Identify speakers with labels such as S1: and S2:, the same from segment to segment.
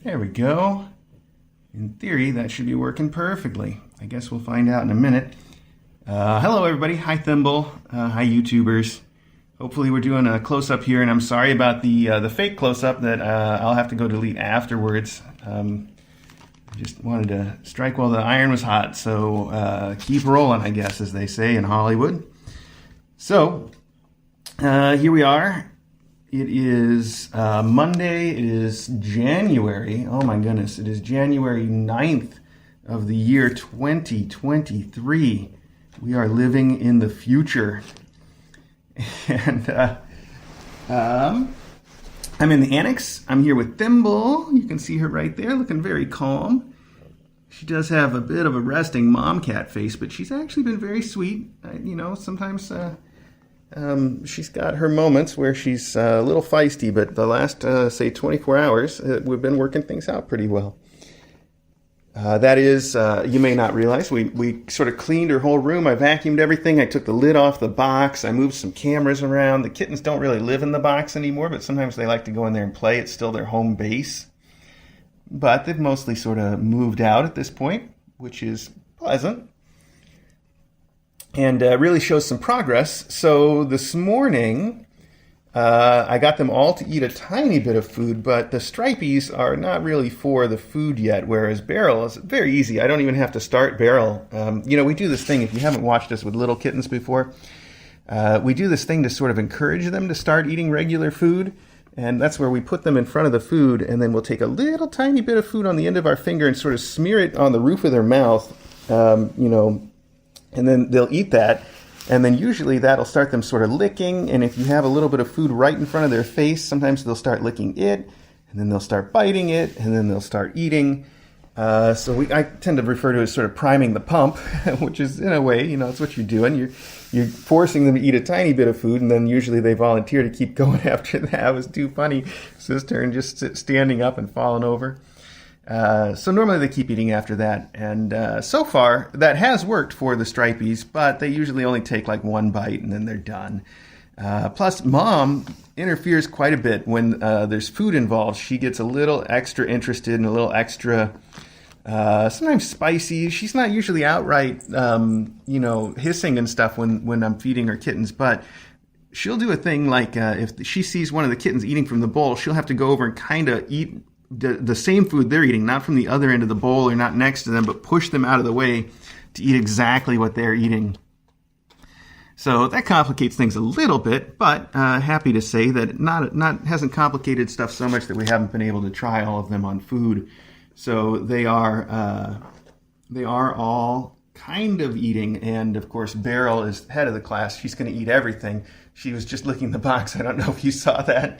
S1: There we go. In theory, that should be working perfectly. I guess we'll find out in a minute. Hello, everybody. Hi, Thimble. Hi, YouTubers. Hopefully, we're doing a close-up here, and I'm sorry about the fake close-up that I'll have to go delete afterwards. I just wanted to strike while the iron was hot, so keep rolling, I guess, as they say in Hollywood. So, here we are. It is Monday. It is January. Oh my goodness. It is January 9th of the year 2023. We are living in the future. And I'm in the annex. I'm here with Thimble. You can see her right there looking very calm. She does have a bit of a resting mom cat face, but she's actually been very sweet. Sometimes... she's got her moments where she's a little feisty, but the last, say, 24 hours, we've been working things out pretty well. That is, you may not realize, we sort of cleaned her whole room. I vacuumed everything. I took the lid off the box. I moved some cameras around. The kittens don't really live in the box anymore, but sometimes they like to go in there and play. It's still their home base. But they've mostly sort of moved out at this point, which is pleasant. And really shows some progress. So this morning, I got them all to eat a tiny bit of food, but the stripies are not really for the food yet, whereas Beryl is very easy. I don't even have to start Beryl. We do this thing, if you haven't watched us with little kittens before, we do this thing to sort of encourage them to start eating regular food, and that's where we put them in front of the food, and then we'll take a little tiny bit of food on the end of our finger and sort of smear it on the roof of their mouth, and then they'll eat that, and then usually that'll start them sort of licking, and if you have a little bit of food right in front of their face, sometimes they'll start licking it, and then they'll start biting it, and then they'll start eating. I tend to refer to it as sort of priming the pump, which is, in a way, it's what you're doing. You're forcing them to eat a tiny bit of food, and then usually they volunteer to keep going after that. It was too funny. Sister and just standing up and falling over. So normally they keep eating after that, and so far that has worked for the stripies, but they usually only take like one bite and then they're done. Plus, Mom interferes quite a bit when there's food involved. She gets a little extra interested and a little extra, sometimes spicy. She's not usually outright, hissing and stuff when I'm feeding her kittens, but she'll do a thing like if she sees one of the kittens eating from the bowl, she'll have to go over and kind of eat the same food they're eating, not from the other end of the bowl or not next to them, but push them out of the way to eat exactly what they're eating. So that complicates things a little bit, but happy to say that not hasn't complicated stuff so much that we haven't been able to try all of them on food. So they are all kind of eating, and of course Beryl is head of the class. She's going to eat everything. She was just licking the box. I don't know if you saw that.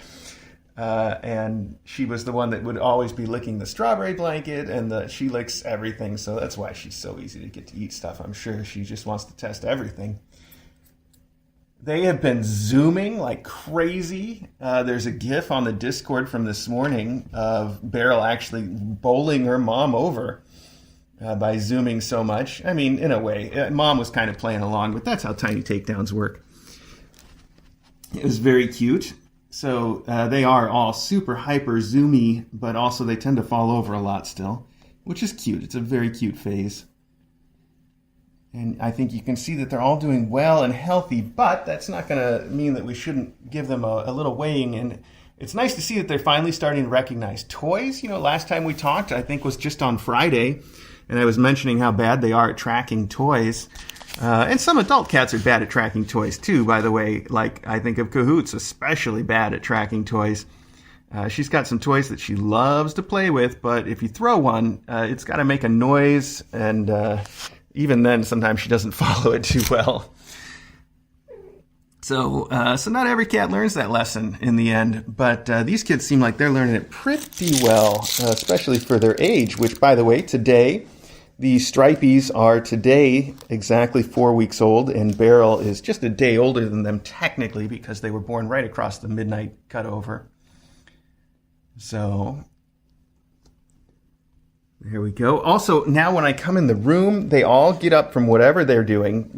S1: And she was the one that would always be licking the strawberry blanket, and she licks everything, so that's why she's so easy to get to eat stuff. I'm sure she just wants to test everything. They have been Zooming like crazy. There's a GIF on the Discord from this morning of Beryl actually bowling her mom over by Zooming so much. I mean, in a way, Mom was kind of playing along, but that's how tiny takedowns work. It was very cute. So they are all super hyper zoomy, but also they tend to fall over a lot still, which is cute. It's a very cute phase. And I think you can see that they're all doing well and healthy, but that's not going to mean that we shouldn't give them a little weighing. And it's nice to see that they're finally starting to recognize toys. Last time we talked, I think, was just on Friday, and I was mentioning how bad they are at tracking toys. And some adult cats are bad at tracking toys too, by the way. Like, I think of Cahoots, especially bad at tracking toys. She's got some toys that she loves to play with, but if you throw one, it's got to make a noise, and even then, sometimes she doesn't follow it too well. So not every cat learns that lesson in the end, but these kids seem like they're learning it pretty well, especially for their age, which, by the way, today... The stripies are today exactly 4 weeks old, and Beryl is just a day older than them technically because they were born right across the midnight cutover. So there we go. Also, now when I come in the room, they all get up from whatever they're doing,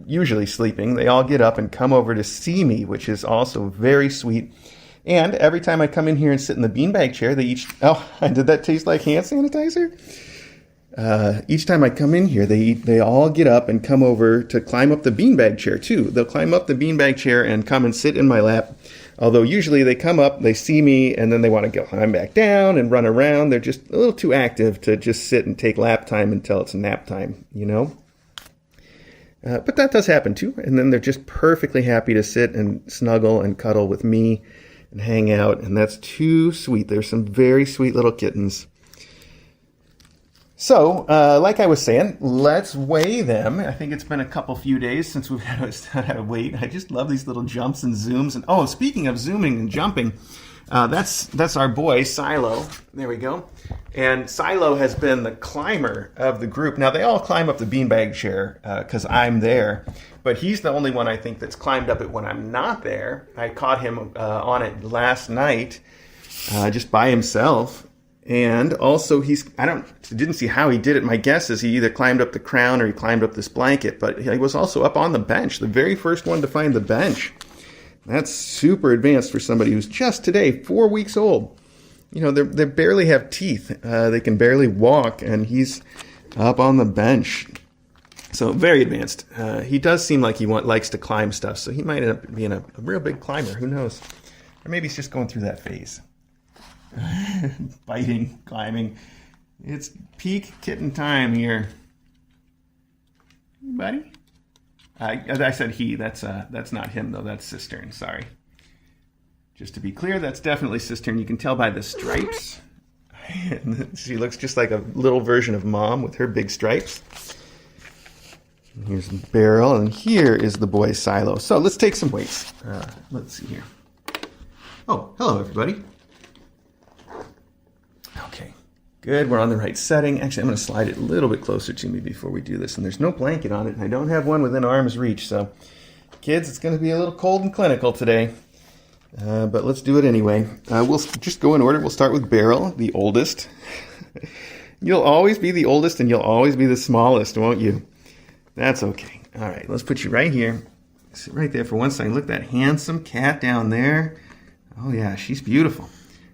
S1: usually sleeping. They all get up and come over to see me, which is also very sweet. And every time I come in here and sit in the beanbag chair, they each... Oh, did that taste like hand sanitizer? Each time I come in here, they all get up and come over to climb up the beanbag chair too. They'll climb up the beanbag chair and come and sit in my lap. Although usually they come up, they see me, and then they want to go climb back down and run around. They're just a little too active to just sit and take lap time until it's nap time, you know? But that does happen too. And then they're just perfectly happy to sit and snuggle and cuddle with me and hang out. And that's too sweet. There's some very sweet little kittens. So, like I was saying, let's weigh them. I think it's been a few days since we've had to wait. I just love these little jumps and zooms. And oh, speaking of zooming and jumping, that's our boy, Silo. There we go. And Silo has been the climber of the group. Now, they all climb up the beanbag chair because I'm there. But he's the only one, I think, that's climbed up it when I'm not there. I caught him on it last night just by himself. And also, didn't see how he did it. My guess is he either climbed up the crown or he climbed up this blanket. But he was also up on the bench, the very first one to find the bench. That's super advanced for somebody who's just today 4 weeks old. You know, they barely have teeth. They can barely walk, and he's up on the bench. So very advanced. He does seem like he likes to climb stuff, so he might end up being a real big climber. Who knows? Or maybe he's just going through that phase. Biting, climbing. It's peak kitten time here. Buddy? I said he. That's not him, though. That's Cistern. Sorry. Just to be clear, that's definitely Cistern. You can tell by the stripes. She looks just like a little version of Mom with her big stripes. And here's Beryl, and here is the boy Silo. So let's take some weights. Let's see here. Oh, hello, everybody. Okay, good. We're on the right setting. Actually, I'm going to slide it a little bit closer to me before we do this. And there's no blanket on it, and I don't have one within arm's reach. So, kids, it's going to be a little cold and clinical today. But let's do it anyway. We'll just go in order. We'll start with Beryl, the oldest. You'll always be the oldest, and you'll always be the smallest, won't you? That's okay. All right, let's put you right here. Sit right there for 1 second. Look at that handsome cat down there. Oh, yeah, she's beautiful.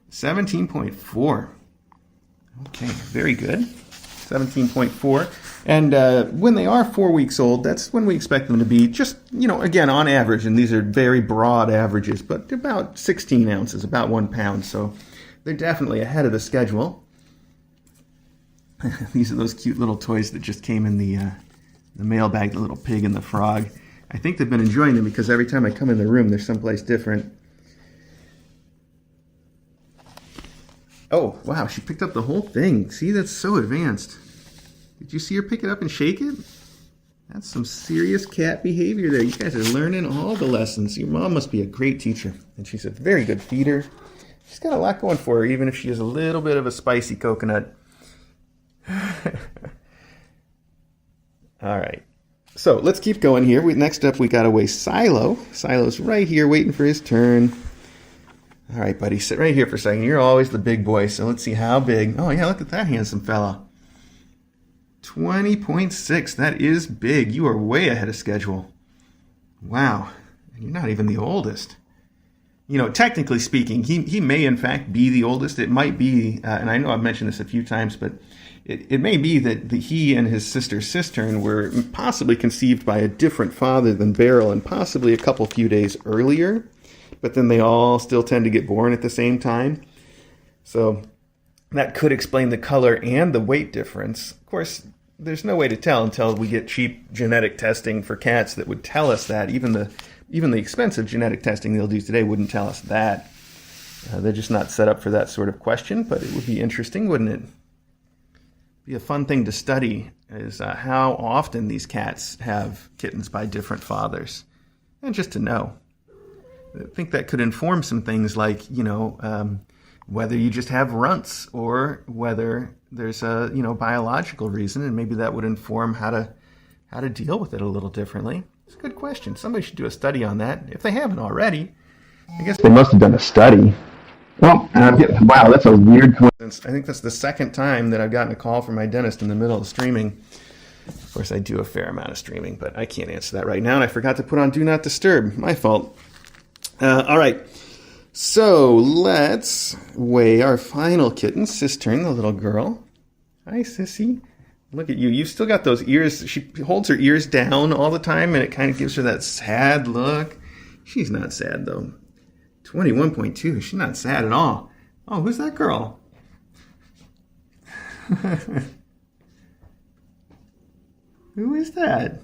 S1: 17.4. Okay, very good. 17.4. And when they are 4 weeks old, that's when we expect them to be just, again, on average, and these are very broad averages, but about 16 ounces, about 1 pound. So they're definitely ahead of the schedule. These are those cute little toys that just came in the mailbag, the little pig and the frog. I think they've been enjoying them because every time I come in the room, they're someplace different. Oh, wow, she picked up the whole thing. See, that's so advanced. Did you see her pick it up and shake it? That's some serious cat behavior there. You guys are learning all the lessons. Your mom must be a great teacher. And she's a very good feeder. She's got a lot going for her, even if she is a little bit of a spicy coconut. All right. So let's keep going here. Next up, we got to weigh Silo. Silo's right here waiting for his turn. All right, buddy, sit right here for a second. You're always the big boy, so let's see how big. Oh, yeah, look at that handsome fella. 20.6. That is big. You are way ahead of schedule. Wow. And you're not even the oldest. Technically speaking, he may, in fact, be the oldest. It might be, and I know I've mentioned this a few times, but it may be that he and his sister Cistern were possibly conceived by a different father than Beryl and possibly a few days earlier. But then they all still tend to get born at the same time. So that could explain the color and the weight difference. Of course, there's no way to tell until we get cheap genetic testing for cats that would tell us that. Even the expensive genetic testing they'll do today wouldn't tell us that. They're just not set up for that sort of question, but it would be interesting, wouldn't it? Be a fun thing to study is how often these cats have kittens by different fathers. And just to know. I think that could inform some things like, whether you just have runts or whether there's a, biological reason, and maybe that would inform how to deal with it a little differently. It's a good question. Somebody should do a study on that if they haven't already. I guess they must have done a study. Well, wow, that's a weird coincidence. I think that's the second time that I've gotten a call from my dentist in the middle of streaming. Of course, I do a fair amount of streaming, but I can't answer that right now, and I forgot to put on Do Not Disturb. My fault. All right. So let's weigh our final kitten, Cistern, the little girl. Hi, Sissy. Look at you. You've still got those ears. She holds her ears down all the time, and it kind of gives her that sad look. She's not sad, though. 21.2. She's not sad at all. Oh, who's that girl? Who is that?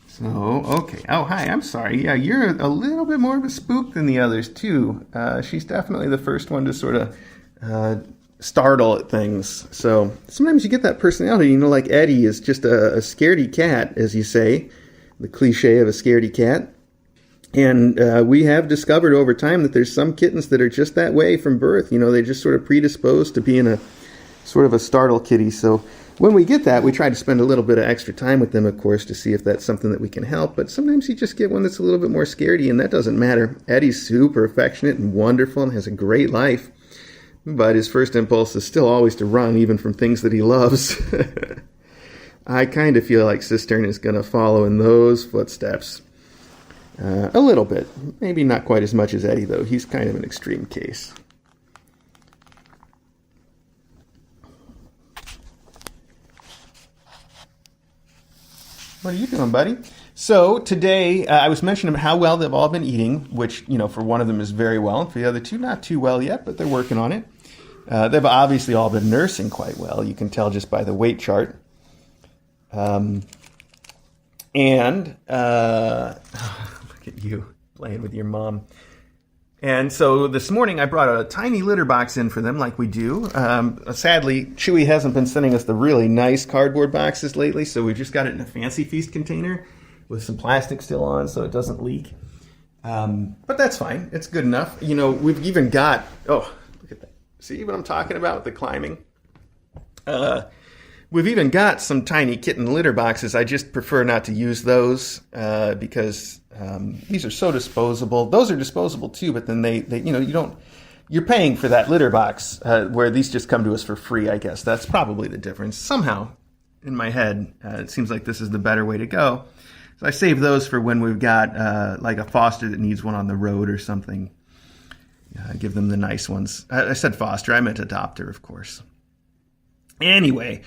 S1: So, okay. Oh, hi. I'm sorry. Yeah, you're a little bit more of a spook than the others, too. She's definitely the first one to sort of startle at things. So sometimes you get that personality, you know, like Eddie is just a scaredy cat, as you say, the cliche of a scaredy cat. And we have discovered over time that there's some kittens that are just that way from birth. You know, they're just sort of predisposed to being a sort of a startle kitty. So when we get that, we try to spend a little bit of extra time with them, of course, to see if that's something that we can help. But sometimes you just get one that's a little bit more scaredy, and that doesn't matter. Eddie's super affectionate and wonderful and has a great life. But his first impulse is still always to run, even from things that he loves. I kind of feel like Cistern is going to follow in those footsteps. A little bit. Maybe not quite as much as Eddie, though. He's kind of an extreme case. What are you doing, buddy? So today, I was mentioning how well they've all been eating, which, you know, for one of them is very well. For the other two, not too well yet, but they're working on it. They've obviously all been nursing quite well. You can tell just by the weight chart. Look at you playing with your mom. And so this morning I brought a tiny litter box in for them like we do. Sadly, Chewy hasn't been sending us the really nice cardboard boxes lately, so we just got it in a Fancy Feast container with some plastic still on so it doesn't leak. But that's fine. It's good enough. You know, we've even got... Oh, look at that. See what I'm talking about with the climbing? We've even got some tiny kitten litter boxes. I just prefer not to use those because these are so disposable. Those are disposable too, but then they you know, you're paying for that litter box where these just come to us for free, I guess. That's probably the difference. Somehow, in my head, it seems like this is the better way to go. So I save those for when we've got like a foster that needs one on the road or something. Give them the nice ones. I said foster, I meant adopter, of course. Anyway,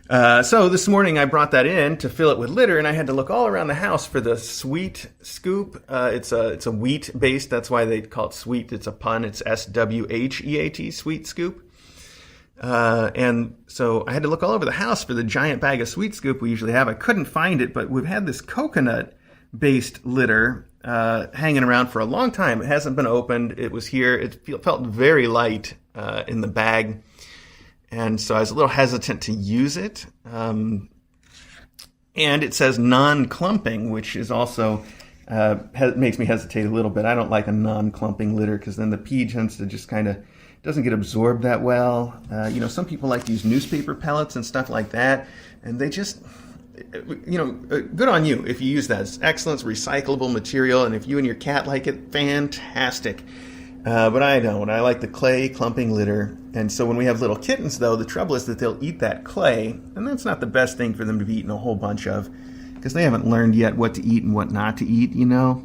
S1: so this morning I brought that in to fill it with litter, and I had to look all around the house for the Sweet Scoop. It's a wheat based. That's why they call it sweet. It's a pun. It's SWHEAT, Sweet Scoop. And so I had to look all over the house for the giant bag of Sweet Scoop we usually have. I couldn't find it, but we've had this coconut based litter hanging around for a long time. It hasn't been opened. It was here. It felt very light in the bag. And so I was a little hesitant to use it. And it says non-clumping, which is also makes me hesitate a little bit. I don't like a non-clumping litter because then the pee tends to just kind of doesn't get absorbed that well. You know, some people like to use newspaper pellets and stuff like that, and they just, you know, good on you if you use that. It's excellent, it's recyclable material, and if you and your cat like it, fantastic. But I don't. I like the clay clumping litter. And so when we have little kittens, though, the trouble is that they'll eat that clay, and that's not the best thing for them to be eating a whole bunch of, because they haven't learned yet what to eat and what not to eat, you know.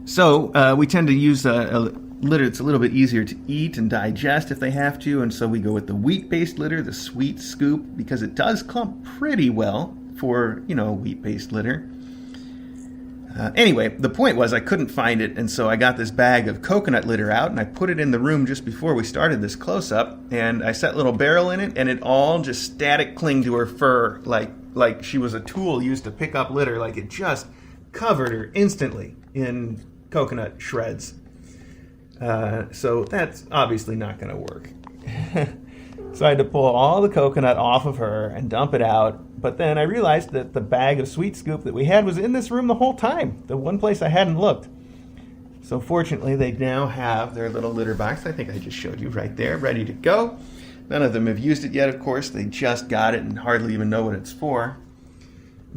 S1: So we tend to use a litter that's a little bit easier to eat and digest if they have to, and so we go with the wheat-based litter, the Sweet Scoop, because it does clump pretty well for, you know, wheat-based litter. Anyway, the point was I couldn't find it, and so I got this bag of coconut litter out, and I put it in the room just before we started this close-up, and I set a little barrel in it, and it all just static clinged to her fur like she was a tool used to pick up litter, like it just covered her instantly in coconut shreds. So that's obviously not going to work. So I had to pull all the coconut off of her and dump it out. But then I realized that the bag of Sweet Scoop that we had was in this room the whole time. The one place I hadn't looked. So fortunately, they now have their little litter box. I think I just showed you right there, ready to go. None of them have used it yet, of course. They just got it and hardly even know what it's for.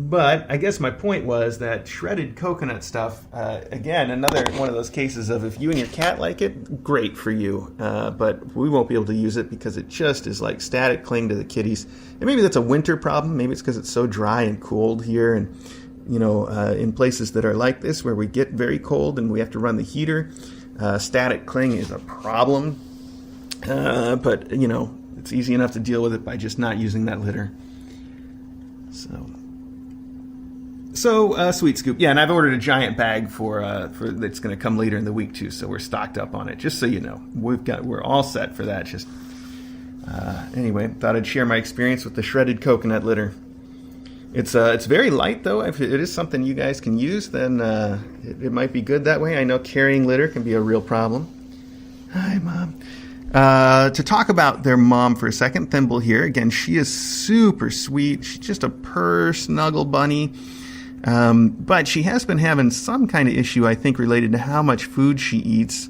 S1: But I guess my point was that shredded coconut stuff, again, another one of those cases of if you and your cat like it, great for you. But we won't be able to use it because it just is like static cling to the kitties. And maybe that's a winter problem. Maybe it's because it's so dry and cold here. And, in places that are like this where we get very cold and we have to run the heater, static cling is a problem. But, it's easy enough to deal with it by just not using that litter. So, Sweet Scoop. Yeah, and I've ordered a giant bag for that's going to come later in the week too. So we're stocked up on it. Just so you know, we're all set for that. Just anyway, thought I'd share my experience with the shredded coconut litter. It's very light though. If it is something you guys can use, then it might be good that way. I know carrying litter can be a real problem. Hi, Mom. To talk about their mom for a second, Thimble here. Again, she is super sweet. She's just a purr, snuggle bunny. But she has been having some kind of issue, I think, related to how much food she eats.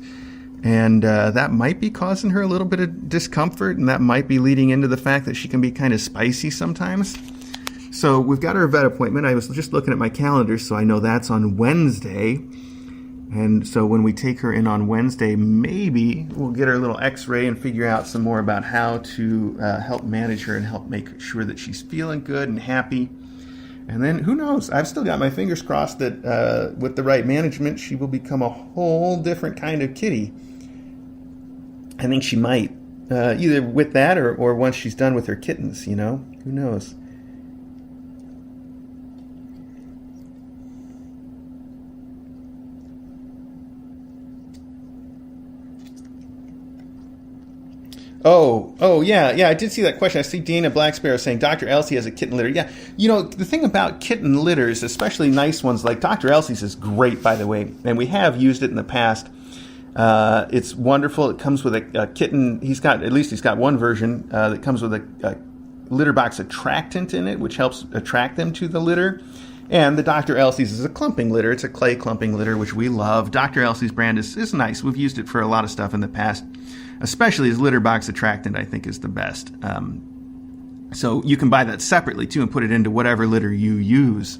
S1: And that might be causing her a little bit of discomfort, and that might be leading into the fact that she can be kind of spicy sometimes. So we've got her vet appointment. I was just looking at my calendar, so I know that's on Wednesday. And so when we take her in on Wednesday, maybe we'll get her a little x-ray and figure out some more about how to help manage her and help make sure that she's feeling good and happy. And then, who knows? I've still got my fingers crossed that with the right management, she will become a whole different kind of kitty. I think she might. Either with that or once she's done with her kittens, Who knows? Oh, yeah, I did see that question. I see Dana Black Sparrow saying Dr. Elsie has a kitten litter. Yeah, the thing about kitten litters, especially nice ones like Dr. Elsie's is great, by the way, and we have used it in the past. It's wonderful. It comes with a kitten. He's got one version that comes with a litter box attractant in it, which helps attract them to the litter. And the Dr. Elsie's is a clumping litter. It's a clay clumping litter, which we love. Dr. Elsie's brand is nice. We've used it for a lot of stuff in the past. Especially his litter box attractant, I think, is the best. So you can buy that separately, too, and put it into whatever litter you use.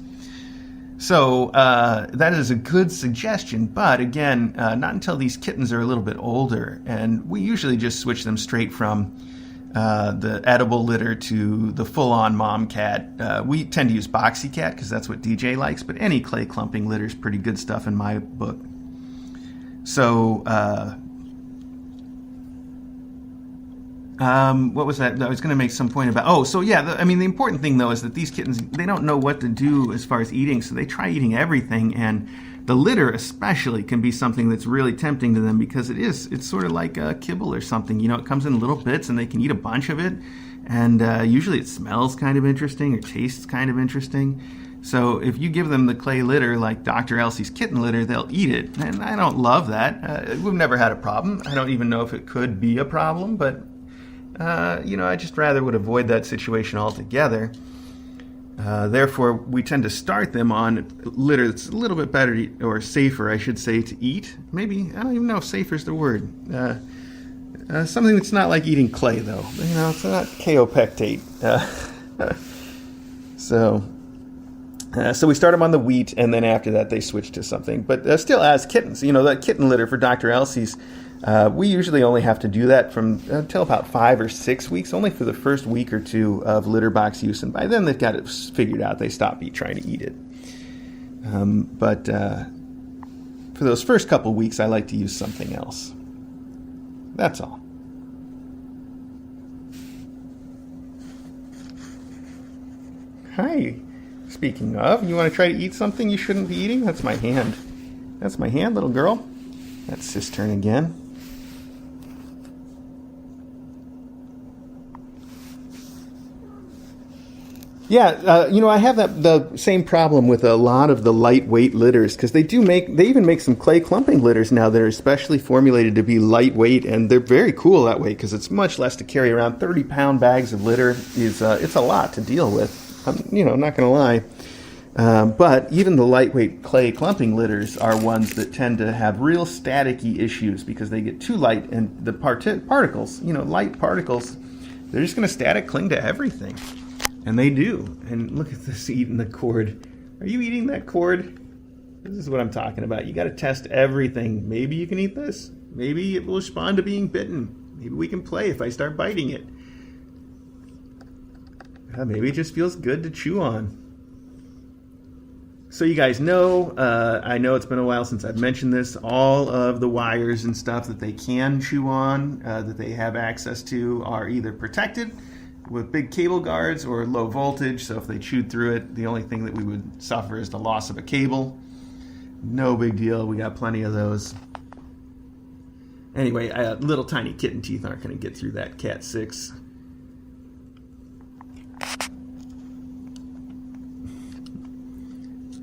S1: So that is a good suggestion. But again, not until these kittens are a little bit older. And we usually just switch them straight from the edible litter to the full-on mom cat. We tend to use Boxy Cat because that's what DJ likes. But any clay clumping litter is pretty good stuff in my book. So... what was that? I was going to make some point about... the important thing, though, is that these kittens, they don't know what to do as far as eating, so they try eating everything, and the litter especially can be something that's really tempting to them because it's sort of like a kibble or something. It comes in little bits, and they can eat a bunch of it, and usually it smells kind of interesting or tastes kind of interesting. So if you give them the clay litter like Dr. Elsie's kitten litter, they'll eat it, and I don't love that. We've never had a problem. I don't even know if it could be a problem, but... I just rather would avoid that situation altogether. Therefore, we tend to start them on litter that's a little bit better or safer, I should say, to eat. Maybe, I don't even know if safer is the word. Something that's not like eating clay, though. It's not kaopectate. So we start them on the wheat, and then after that they switch to something. But still, as kittens, that kitten litter for Dr. Elsie's, we usually only have to do that from until about 5 or 6 weeks, only for the first week or two of litter box use. And by then they've got it figured out. They stop trying to eat it. But for those first couple weeks, I like to use something else. That's all. Hi. Speaking of, you want to try to eat something you shouldn't be eating? That's my hand. That's my hand, little girl. That's Sis' turn again. Yeah, I have the same problem with a lot of the lightweight litters because they even make some clay clumping litters now that are especially formulated to be lightweight, and they're very cool that way because it's much less to carry around. 30-pound bags of litter it's a lot to deal with. I'm not going to lie. But even the lightweight clay clumping litters are ones that tend to have real staticky issues because they get too light, and the particles, light particles, they're just going to static cling to everything. And they do. And look at this eating the cord. Are you eating that cord? This is what I'm talking about. You got to test everything. Maybe you can eat this. Maybe it will respond to being bitten. Maybe we can play if I start biting it. Maybe it just feels good to chew on. So you guys know, I know it's been a while since I've mentioned this, all of the wires and stuff that they can chew on, that they have access to, are either protected with big cable guards or low voltage. So if they chewed through it, the only thing that we would suffer is the loss of a cable. No big deal. We got plenty of those. Anyway, little tiny kitten teeth aren't going to get through that Cat 6.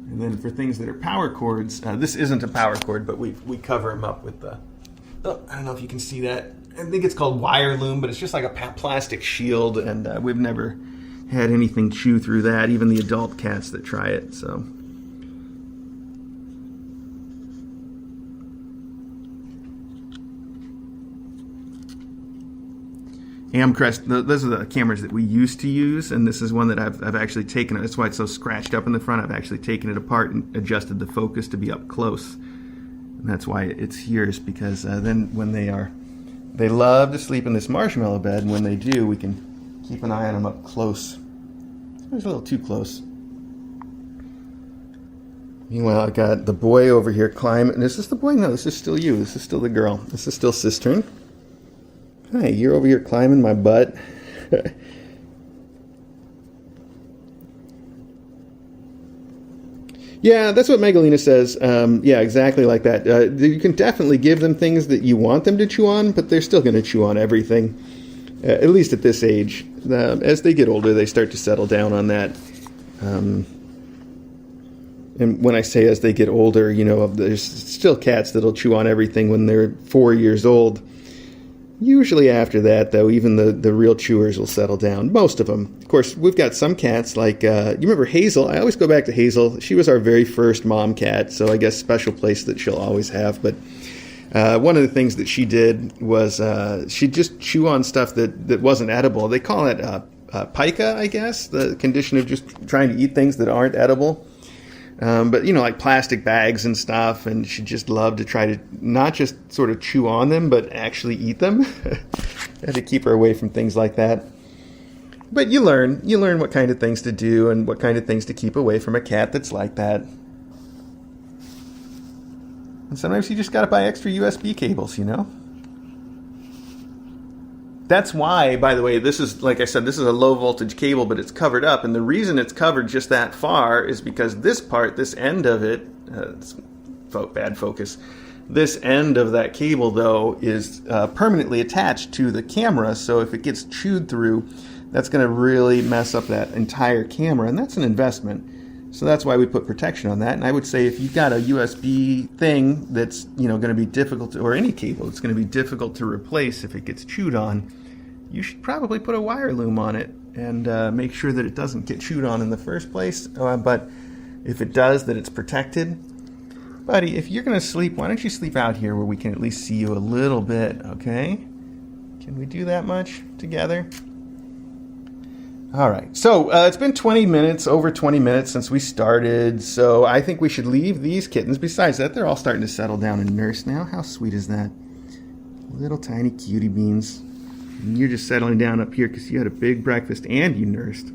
S1: And then for things that are power cords, this isn't a power cord, but we cover them up with the, oh, I don't know if you can see that. I think it's called wire loom, but it's just like a plastic shield, and we've never had anything chew through that, even the adult cats that try it. So. Amcrest, those are the cameras that we used to use, and this is one that I've actually taken. That's why it's so scratched up in the front. I've actually taken it apart and adjusted the focus to be up close. And that's why it's here, is because then when they love to sleep in this marshmallow bed, and when they do, we can keep an eye on them up close. It's a little too close. Meanwhile, I got the boy over here climbing. Is this the boy? No, this is still you. This is still the girl. This is still Cistern. Hi, you're over here climbing my butt. Yeah, that's what Megalina says. Yeah, exactly like that. You can definitely give them things that you want them to chew on, but they're still going to chew on everything, at least at this age. As they get older, they start to settle down on that. And when I say as they get older, you know, there's still cats that'll chew on everything when they're 4 years old. Usually after that, though, even the real chewers will settle down. Most of them. Of course, we've got some cats like, you remember Hazel? I always go back to Hazel. She was our very first mom cat, so I guess special place that she'll always have. But one of the things that she did was she'd just chew on stuff that wasn't edible. They call it pica, I guess, the condition of just trying to eat things that aren't edible. But, you know, like plastic bags and stuff, and she just loved to try to not just sort of chew on them, but actually eat them. Had to keep her away from things like that. But you learn what kind of things to do and what kind of things to keep away from a cat that's like that. And sometimes you just got to buy extra USB cables, you know? That's why, by the way, this is, like I said, this is a low voltage cable, but it's covered up. And the reason it's covered just that far is because this part, this end of it, bad focus, this end of that cable, though, is permanently attached to the camera. So if it gets chewed through, that's going to really mess up that entire camera. And that's an investment. So that's why we put protection on that. And I would say if you've got a USB thing that's, you know, going to be difficult to, or any cable, it's going to be difficult to replace if it gets chewed on, you should probably put a wire loom on it and make sure that it doesn't get chewed on in the first place. But if it does, that it's protected. Buddy, if you're going to sleep, why don't you sleep out here where we can at least see you a little bit, okay? Can we do that much together? All right, so it's been 20 minutes, over 20 minutes since we started, so I think we should leave these kittens. Besides that, they're all starting to settle down and nurse now. How sweet is that? Little tiny cutie beans. And you're just settling down up here because you had a big breakfast and you nursed.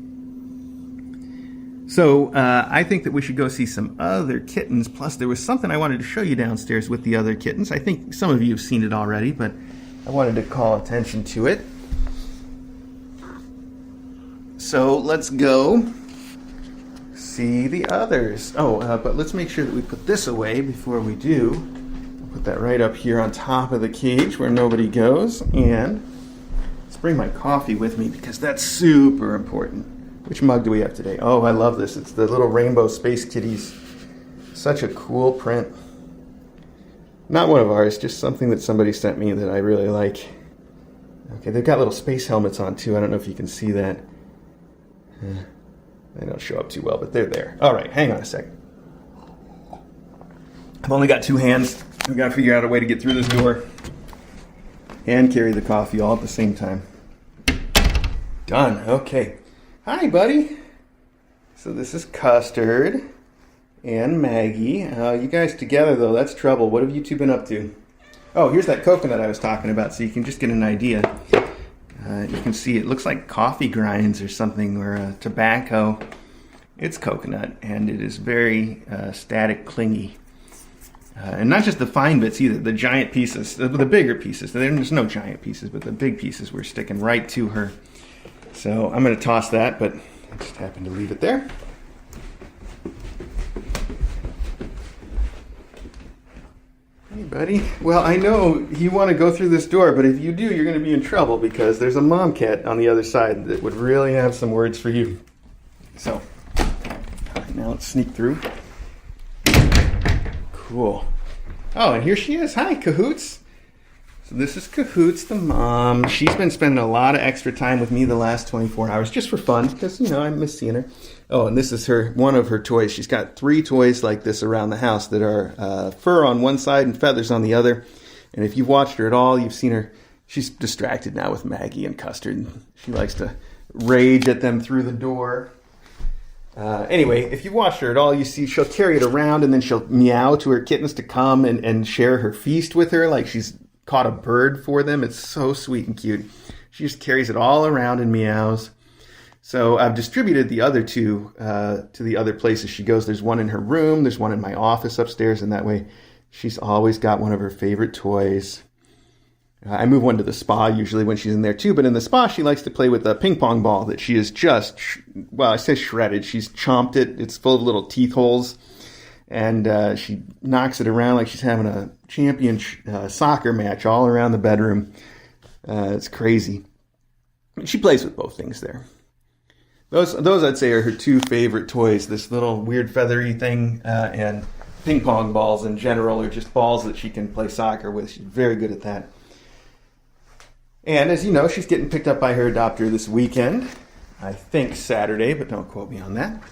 S1: So I think that we should go see some other kittens. Plus, there was something I wanted to show you downstairs with the other kittens. I think some of you have seen it already, but I wanted to call attention to it. So let's go see the others. But let's make sure that we put this away before we do. I'll put that right up here on top of the cage where nobody goes. And let's bring my coffee with me because that's super important. Which mug do we have today? Oh, I love this. It's the little rainbow space kitties. Such a cool print. Not one of ours, just something that somebody sent me that I really like. Okay, they've got little space helmets on too. I don't know if you can see that. They don't show up too well, but they're there. All right, hang on a second. I've only got two hands. We've got to figure out a way to get through this door and carry the coffee all at the same time. Done. Okay. Hi, buddy. So this is Custard and Maggie. You guys together, though, that's trouble. What have you two been up to? Oh, here's that coconut I was talking about, so you can just get an idea. You can see it looks like coffee grinds or something, or tobacco. It's coconut, and it is very static, clingy. And not just the fine bits either, the giant pieces, the bigger pieces. There's no giant pieces, but the big pieces were sticking right to her. So I'm going to toss that, but I just happened to leave it there. Hey, buddy. Well, I know you want to go through this door, but if you do, you're going to be in trouble because there's a mom cat on the other side that would really have some words for you. So, now let's sneak through. Cool. Oh, and here she is. Hi, Cahoots. So this is Cahoots, the mom. She's been spending a lot of extra time with me the last 24 hours just for fun because, I miss seeing her. Oh, and this is one of her toys. She's got 3 toys like this around the house that are fur on one side and feathers on the other. And if you've watched her at all, you've seen her. She's distracted now with Maggie and Custard. She likes to rage at them through the door. Anyway, if you've watched her at all, you see she'll carry it around and then she'll meow to her kittens to come and share her feast with her like she's caught a bird for them. It's so sweet and cute. She just carries it all around and meows. So I've distributed the other 2 to the other places she goes. There's one in her room. There's one in my office upstairs. And that way she's always got one of her favorite toys. I move one to the spa usually when she's in there too. But in the spa, she likes to play with a ping pong ball that she is just, I say shredded. She's chomped it. It's full of little teeth holes. And she knocks it around like she's having a champion soccer match all around the bedroom. It's crazy. She plays with both things there. Those I'd say are her 2 favorite toys. This little weird feathery thing and ping pong balls in general are just balls that she can play soccer with. She's very good at that. And as you know, she's getting picked up by her adopter this weekend. I think Saturday, but don't quote me on that.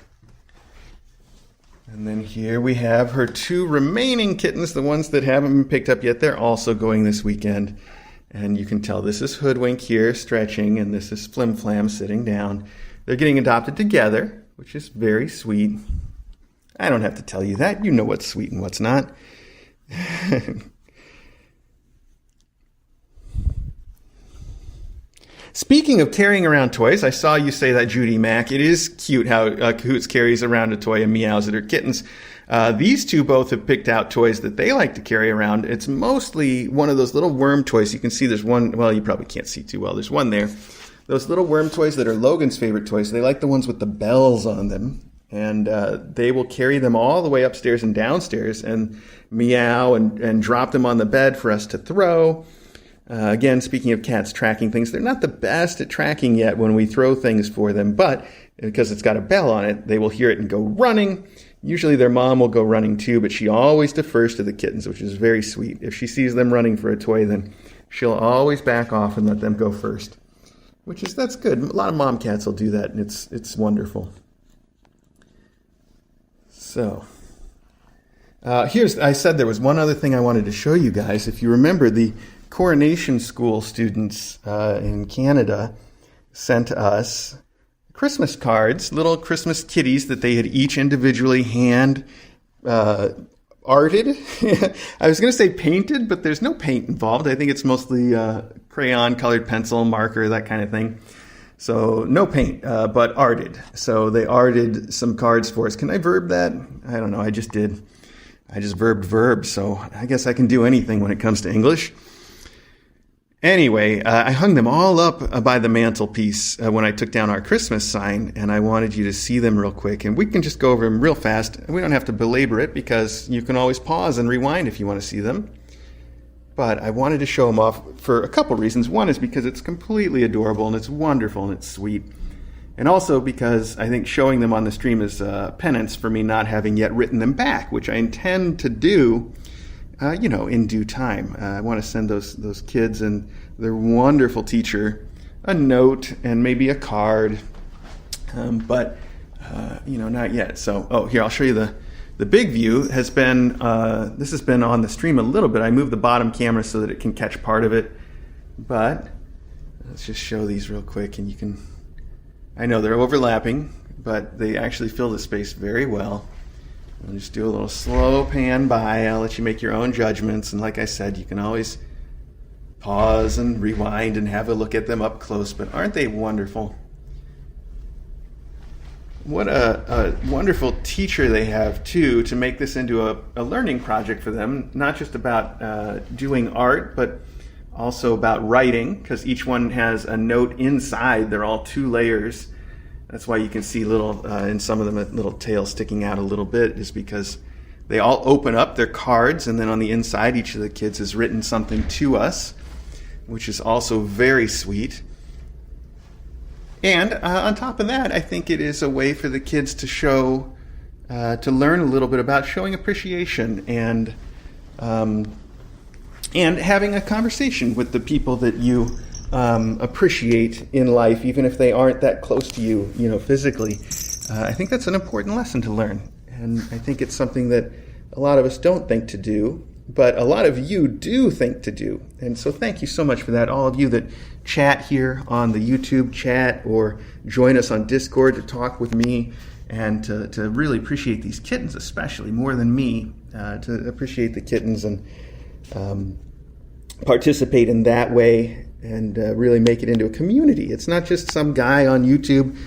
S1: And then here we have her 2 remaining kittens, the ones that haven't been picked up yet. They're also going this weekend. And you can tell this is Hoodwink here stretching, and this is Flim Flam sitting down. They're getting adopted together, which is very sweet. I don't have to tell you that. You know what's sweet and what's not. Speaking of carrying around toys, I saw you say that, Judy Mack. It is cute how Cahoots carries around a toy and meows at her kittens. These 2 both have picked out toys that they like to carry around. It's mostly one of those little worm toys. You can see there's one, well, you probably can't see too well. There's one there. Those little worm toys that are Logan's favorite toys. They like the ones with the bells on them. And they will carry them all the way upstairs and downstairs and meow and drop them on the bed for us to throw. Again, speaking of cats tracking things, they're not the best at tracking yet when we throw things for them, but because it's got a bell on it, they will hear it and go running. Usually their mom will go running too, but she always defers to the kittens, which is very sweet. If she sees them running for a toy, then she'll always back off and let them go first, that's good. A lot of mom cats will do that, and it's wonderful. So, I said there was one other thing I wanted to show you guys. If you remember, the Coronation School students in Canada sent us Christmas cards, little Christmas kitties that they had each individually hand arted. I was going to say painted, but there's no paint involved. I think it's mostly crayon, colored pencil, marker, that kind of thing. So no paint, but arted. So they arted some cards for us. Can I verb that? I don't know. I just did. I just verbed verb. So I guess I can do anything when it comes to English. Anyway, I hung them all up by the mantelpiece when I took down our Christmas sign, and I wanted you to see them real quick. And we can just go over them real fast. We don't have to belabor it because you can always pause and rewind if you want to see them. But I wanted to show them off for a couple reasons. One is because it's completely adorable, and it's wonderful, and it's sweet. And also because I think showing them on the stream is penance for me not having yet written them back, which I intend to do in due time. I want to send those kids and their wonderful teacher a note and maybe a card, but not yet. So, here, I'll show you the big view has been, this has been on the stream a little bit. I moved the bottom camera so that it can catch part of it, but let's just show these real quick and you can I know they're overlapping, but they actually fill the space very well. I'll just do a little slow pan by. I'll let you make your own judgments. And like I said, you can always pause and rewind and have a look at them up close. But aren't they wonderful? What a wonderful teacher they have, too, to make this into a learning project for them. Not just about doing art, but also about writing, because each one has a note inside. They're all 2 layers. That's why you can see little, in some of them, a little tail sticking out a little bit, is because they all open up their cards, and then on the inside, each of the kids has written something to us, which is also very sweet. And on top of that, I think it is a way for the kids to show, to learn a little bit about showing appreciation and having a conversation with the people that you appreciate in life, even if they aren't that close to you, physically. I think that's an important lesson to learn. And I think it's something that a lot of us don't think to do, but a lot of you do think to do. And so thank you so much for that. All of you that chat here on the YouTube chat or join us on Discord to talk with me and to really appreciate these kittens, especially more than me, to appreciate the kittens and participate in that way and really make it into a community. It's not just some guy on YouTube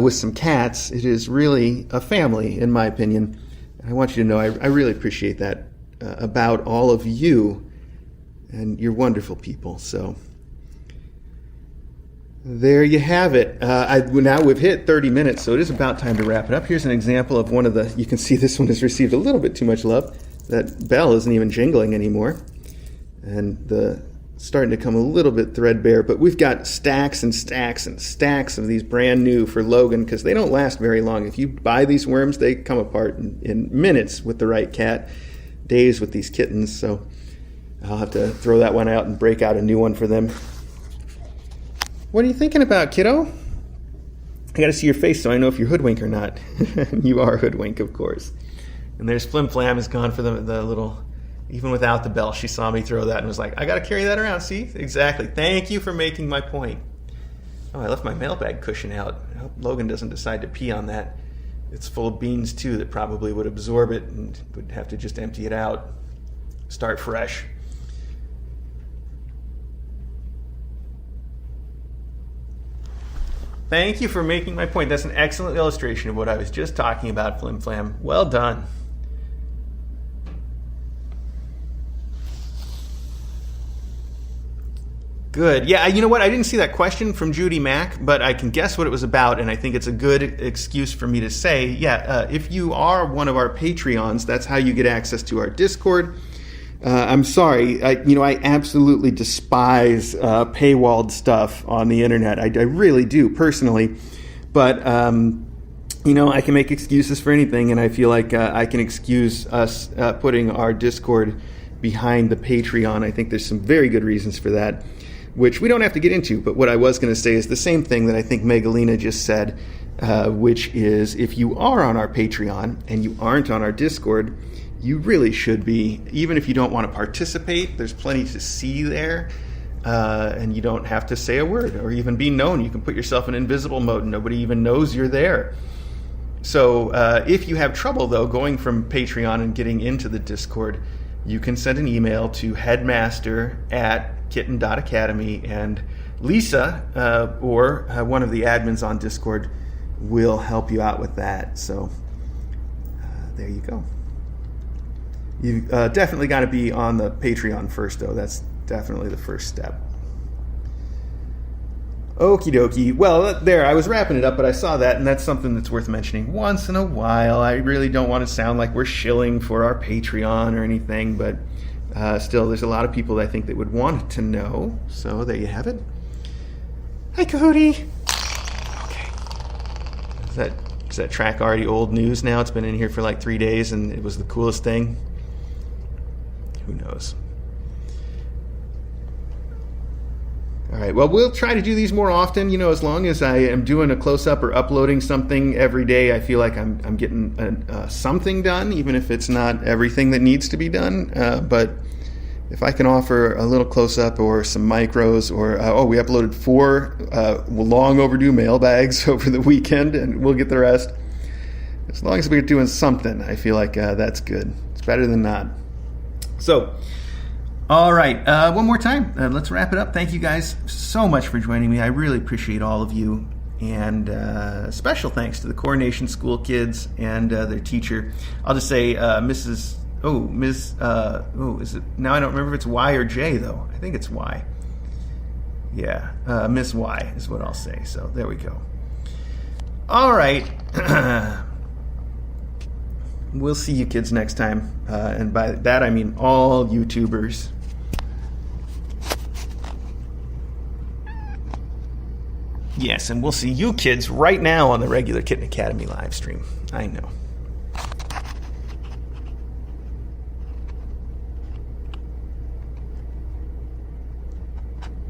S1: with some cats. It is really a family, in my opinion. And I want you to know I really appreciate that about all of you, and you're wonderful people. So there you have it. Now we've hit 30 minutes, so it is about time to wrap it up. Here's an example of one of the, you can see this one has received a little bit too much love. That bell isn't even jingling anymore. And the starting to come a little bit threadbare, but we've got stacks and stacks and stacks of these brand new for Logan because they don't last very long. If you buy these worms, they come apart in minutes with the right cat, days with these kittens. So I'll have to throw that one out and break out a new one for them. What are you thinking about, kiddo? I got to see your face so I know if you're hoodwink or not. You are hoodwink, of course. And there's Flim Flam has gone for the little... Even without the bell, she saw me throw that and was like, I got to carry that around, see? Exactly. Thank you for making my point. Oh, I left my mailbag cushion out. I hope Logan doesn't decide to pee on that. It's full of beans, too, that probably would absorb it and would have to just empty it out. Start fresh. Thank you for making my point. That's an excellent illustration of what I was just talking about, Flim Flam. Well done. Good. Yeah, you know what? I didn't see that question from Judy Mack, but I can guess what it was about, and I think it's a good excuse for me to say, if you are one of our Patreons, that's how you get access to our Discord. I'm sorry. I absolutely despise paywalled stuff on the internet. I really do, personally. But, I can make excuses for anything, and I feel like I can excuse us putting our Discord behind the Patreon. I think there's some very good reasons for that, which we don't have to get into, but what I was going to say is the same thing that I think Megalina just said, which is if you are on our Patreon and you aren't on our Discord, you really should be. Even if you don't want to participate, there's plenty to see there, and you don't have to say a word or even be known. You can put yourself in invisible mode and nobody even knows you're there. So if you have trouble, though, going from Patreon and getting into the Discord, you can send an email to headmaster@kitten.academy, and Lisa or one of the admins on Discord will help you out with that. So there you go. You've definitely got to be on the Patreon first, though. That's definitely the first step. Okie dokie. Well, there, I was wrapping it up, but I saw that, and that's something that's worth mentioning once in a while. I really don't want to sound like we're shilling for our Patreon or anything, but still, there's a lot of people I think that would want to know. So there you have it. Hi, Cody. Okay. Is that track already old news now? It's been in here for like 3 days, and it was the coolest thing. Who knows? All right, well, we'll try to do these more often, as long as I am doing a close-up or uploading something every day. I feel like I'm getting something done, even if it's not everything that needs to be done. But if I can offer a little close-up or some micros, or we uploaded 4 long overdue mailbags over the weekend, and we'll get the rest. As long as we're doing something, I feel like that's good. It's better than not. So, all right, one more time. Let's wrap it up. Thank you guys so much for joining me. I really appreciate all of you. And special thanks to the Coronation School kids and their teacher. I'll just say is it, now I don't remember if it's Y or J though. I think it's Y. Yeah, Miss Y is what I'll say. So there we go. All right. We'll see you kids next time. And by that I mean all YouTubers. Yes, and we'll see you kids right now on the regular Kitten Academy live stream. I know.